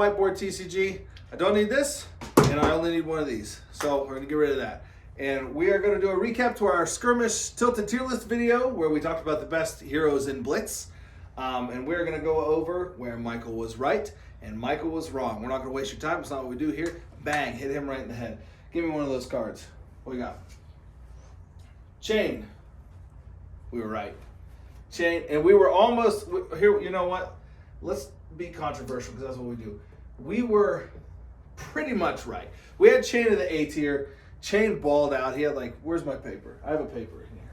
whiteboard TCG. I don't need this, and I only need one of these. So we're going to get rid of that. And we are going to do a recap to our Skirmish Tilted Tier List video where we talked about the best heroes in Blitz. And we're going to go over where Michael was right and Michael was wrong. We're not going to waste your time. It's not what we do here. Bang, hit him right in the head. Give me one of those cards. What we got? Chain. We were right. Chain. And we were almost, here, you know what? Let's be controversial because that's what we do. We were pretty much right. We had Chain in the A tier. Chain balled out. He had like, where's my paper? I have a paper in here.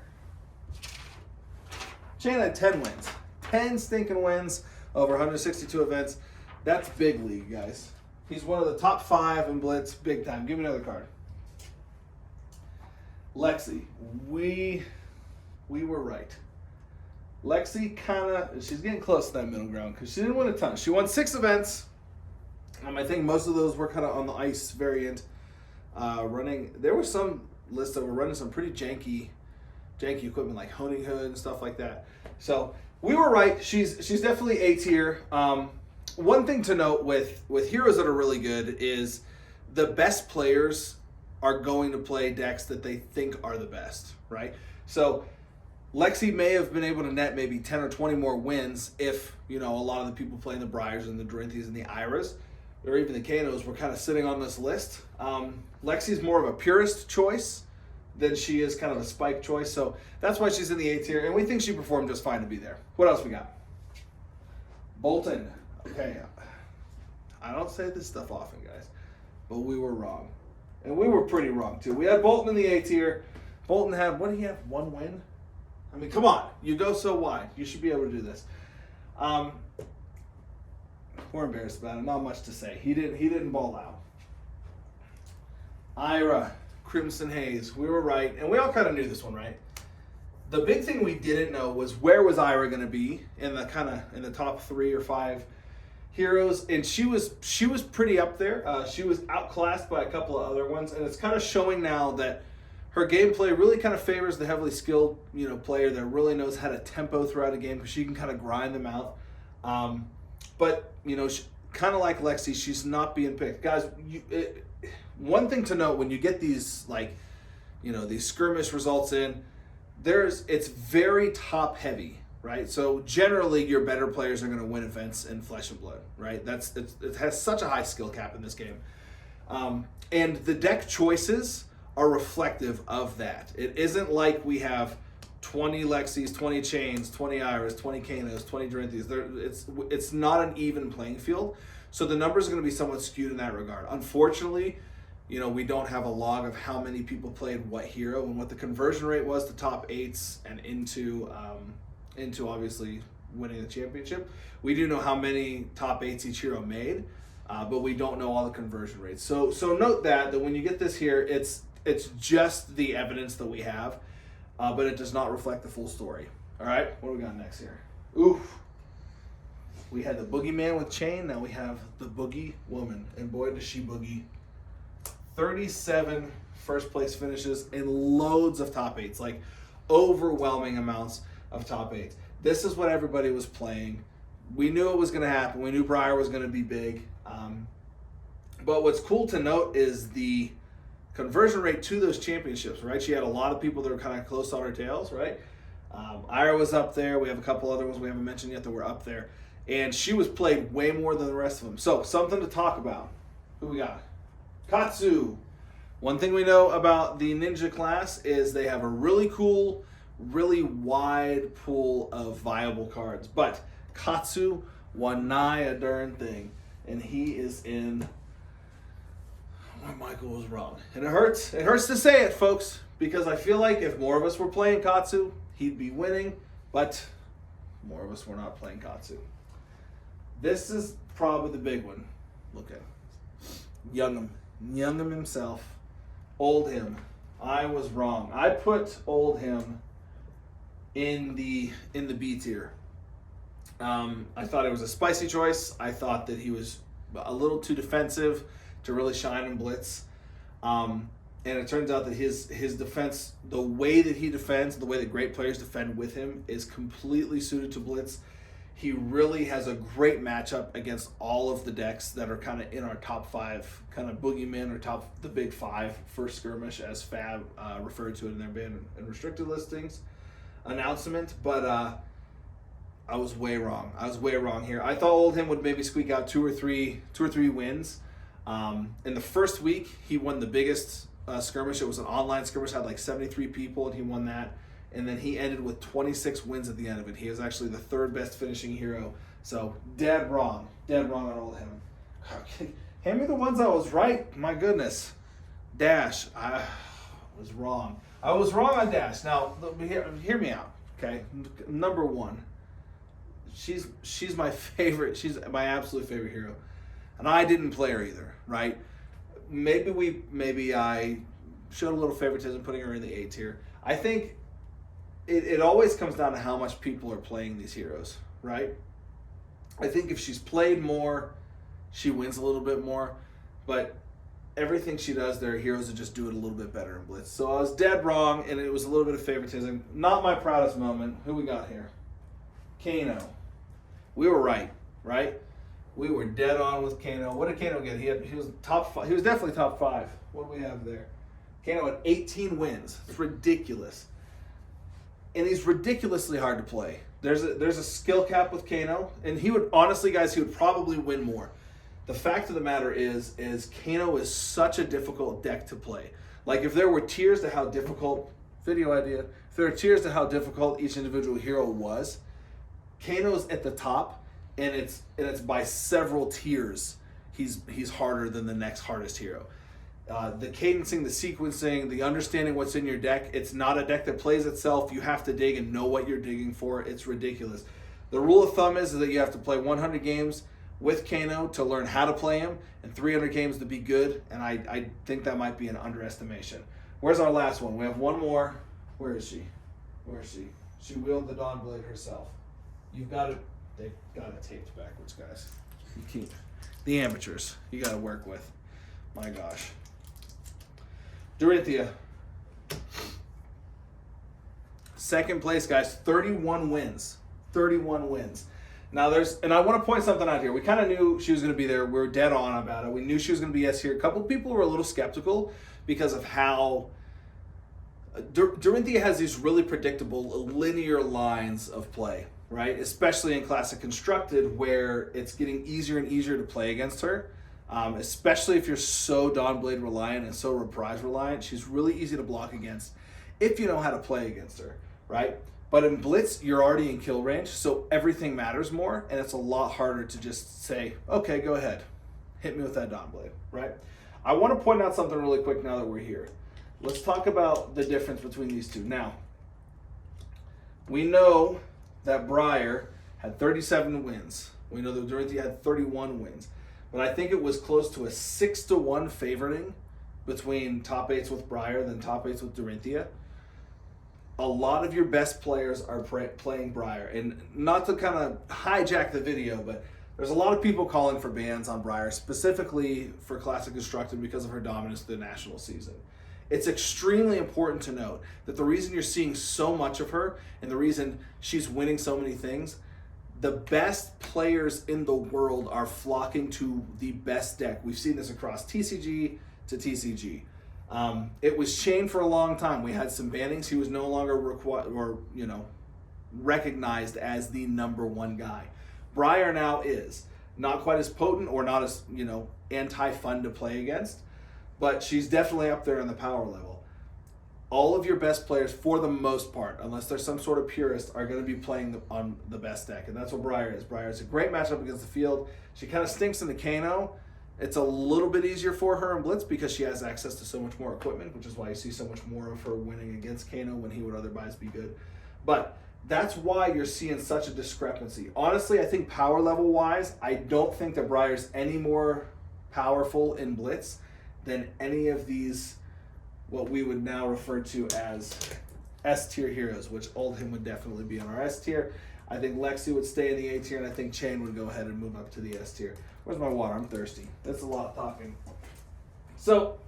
Chain had 10 wins. 10 stinking wins over 162 events. That's big league, guys. He's one of the top 5 in Blitz, big time. Give me another card. Lexi, we were right. Lexi she's getting close to that middle ground because she didn't win a ton. She won 6 events. I think most of those were kind of on the ice variant. There were some lists that were running some pretty janky equipment like honing hood and stuff like that. So we were right. She's definitely A tier. One thing to note with heroes that are really good is the best players are going to play decks that they think are the best, right? So Lexi may have been able to net maybe 10 or 20 more wins if, a lot of the people playing the Briars and the Dorinthias and the Iras or even the Kanos were kind of sitting on this list. Lexi's more of a purist choice than she is kind of a spike choice. So that's why she's in the A tier, and we think she performed just fine to be there. What else we got? Bolton. Okay. I don't say this stuff often, guys, but we were wrong. And we were pretty wrong, too. We had Bolton in the A tier. Bolton had, what did he have, 1 win? I mean, come on. You go so wide. You should be able to do this. We're embarrassed about it. Not much to say. He didn't ball out. Ira, Crimson Haze. We were right. And we all kind of knew this one, right? The big thing we didn't know was where was Ira going to be in the top 3 or 5 heroes, and she was pretty up there. She was outclassed by a couple of other ones, and it's kind of showing now that her gameplay really kind of favors the heavily skilled, player that really knows how to tempo throughout a game because she can kind of grind them out. But kind of like Lexi, she's not being picked, guys. One thing to note when you get these these skirmish results in, it's very top heavy. Right, so generally your better players are going to win events in Flesh and Blood. Right, it has such a high skill cap in this game, and the deck choices are reflective of that. It isn't like we have 20 Lexis, 20 Chains, 20 Iras, 20 Kanos, 20 Dorinthias. It's not an even playing field, so the numbers are going to be somewhat skewed in that regard. Unfortunately, we don't have a log of how many people played what hero and what the conversion rate was to top 8s and into obviously winning the championship. We do know how many top 8s each hero made, but we don't know all the conversion rates. So note that when you get this here, it's just the evidence that we have, but it does not reflect the full story. All right, what do we got next here? Oof. We had the Boogeyman with Chain, now we have the Boogie Woman, and boy does she boogie. 37 first place finishes and loads of top 8s, like overwhelming amounts of top 8s. This is what everybody was playing. We knew it was going to happen. We knew Briar was going to be big. But what's cool to note is the conversion rate to those championships, right? She had a lot of people that were kind of close on her tails, right? Ira was up there. We have a couple other ones we haven't mentioned yet that were up there. And she was played way more than the rest of them. So, something to talk about. Who we got? Katsu. One thing we know about the Ninja class is they have a really cool, really wide pool of viable cards. But Katsu won nigh a darn thing. And he is in where Michael was wrong. And it hurts. It hurts to say it, folks, because I feel like if more of us were playing Katsu, he'd be winning. But more of us were not playing Katsu. This is probably the big one. Look at him. Young'em himself. Old him. I was wrong. I put old him in the B tier. I thought it was a spicy choice. I thought that he was a little too defensive to really shine in Blitz. And it turns out that his defense, the way that he defends, the way that great players defend with him, is completely suited to Blitz. He really has a great matchup against all of the decks that are kind of in our top 5, kind of boogeymen or the big 5 for Skirmish, as Fab referred to it in their ban and restricted listings announcement. But I was way wrong. I was way wrong here. I thought Oldhim would maybe squeak out two or three wins. In the first week, he won the biggest skirmish. It was an online skirmish, had like 73 people, and he won that. And then he ended with 26 wins at the end of it. He is actually the 3rd best finishing hero. So dead wrong on Oldhim. Hand me the ones I was right. My goodness. Dash, I was wrong. I was wrong on Dash. Now, hear me out, okay? Number 1. She's my favorite. She's my absolute favorite hero. And I didn't play her either, right? Maybe I showed a little favoritism putting her in the A tier. I think it always comes down to how much people are playing these heroes, right? I think if she's played more, she wins a little bit more. But everything she does, there are heroes that just do it a little bit better in Blitz. So I was dead wrong, and it was a little bit of favoritism. Not my proudest moment. Who we got here? Kano. We were right? We were dead on with Kano. What did Kano get? He was top 5. He was definitely top 5. What do we have there? Kano had 18 wins. It's ridiculous. And he's ridiculously hard to play. There's a skill cap with Kano, and he would, honestly, guys, he would probably win more. The fact of the matter is Kano is such a difficult deck to play. Like, if there were tiers to how difficult, video idea, if there were tiers to how difficult each individual hero was, Kano's at the top, and it's by several tiers. He's harder than the next hardest hero. The cadencing, the sequencing, the understanding what's in your deck. It's not a deck that plays itself. You have to dig and know what you're digging for. It's ridiculous. The rule of thumb is that you have to play 100 games with Kano to learn how to play him, and 300 games to be good, and I think that might be an underestimation. Where's our last one? We have one more. Where is she? She wielded the Dawn Blade herself. You've got it. They've got it taped backwards, guys. You keep the amateurs. You got to work with. My gosh. Dorinthia. 2nd place, guys. 31 wins. 31 wins. Now and I want to point something out here. We kind of knew she was going to be there. We were dead on about it. We knew she was going to be S here. A couple of people were a little skeptical because of how Dorinthia has these really predictable linear lines of play, right? Especially in Classic Constructed, where it's getting easier and easier to play against her. Especially if you're so Dawnblade reliant and so Reprise reliant. She's really easy to block against if you know how to play against her, right? But in Blitz, you're already in kill range, so everything matters more, and it's a lot harder to just say, okay, go ahead. Hit me with that Dawnblade, right? I want to point out something really quick now that we're here. Let's talk about the difference between these two. Now, we know that Briar had 37 wins. We know that Dorinthia had 31 wins. But I think it was close to a 6-1 favoriting between top 8s with Briar than top 8s with Dorinthia. A lot of your best players are playing Briar. And not to kind of hijack the video, but there's a lot of people calling for bans on Briar, specifically for Classic Constructed because of her dominance through the national season. It's extremely important to note that the reason you're seeing so much of her and the reason she's winning so many things, the best players in the world are flocking to the best deck. We've seen this across TCG to TCG. It was Shane for a long time. We had some bannings. He was no longer recognized as the #1 guy. Briar now is not quite as potent or not as anti-fun to play against, but she's definitely up there in the power level. All of your best players, for the most part, unless there's some sort of purist, are going to be playing on the best deck, and that's what Briar is. Briar is a great matchup against the field. She kind of stinks in the Kano. It's a little bit easier for her in Blitz because she has access to so much more equipment, which is why you see so much more of her winning against Kano when he would otherwise be good. But that's why you're seeing such a discrepancy. Honestly, I think power level wise, I don't think that Briar's any more powerful in Blitz than any of these, what we would now refer to as S tier heroes, which Oldhim would definitely be on our S tier. I think Lexi would stay in the A tier, and I think Chain would go ahead and move up to the S tier. Where's my water? I'm thirsty. That's a lot of talking. So,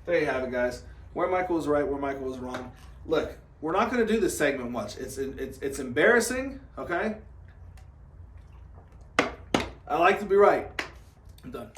there you have it, guys. Where Michael was right, where Michael was wrong. Look, we're not going to do this segment much. It's embarrassing, okay? I like to be right. I'm done.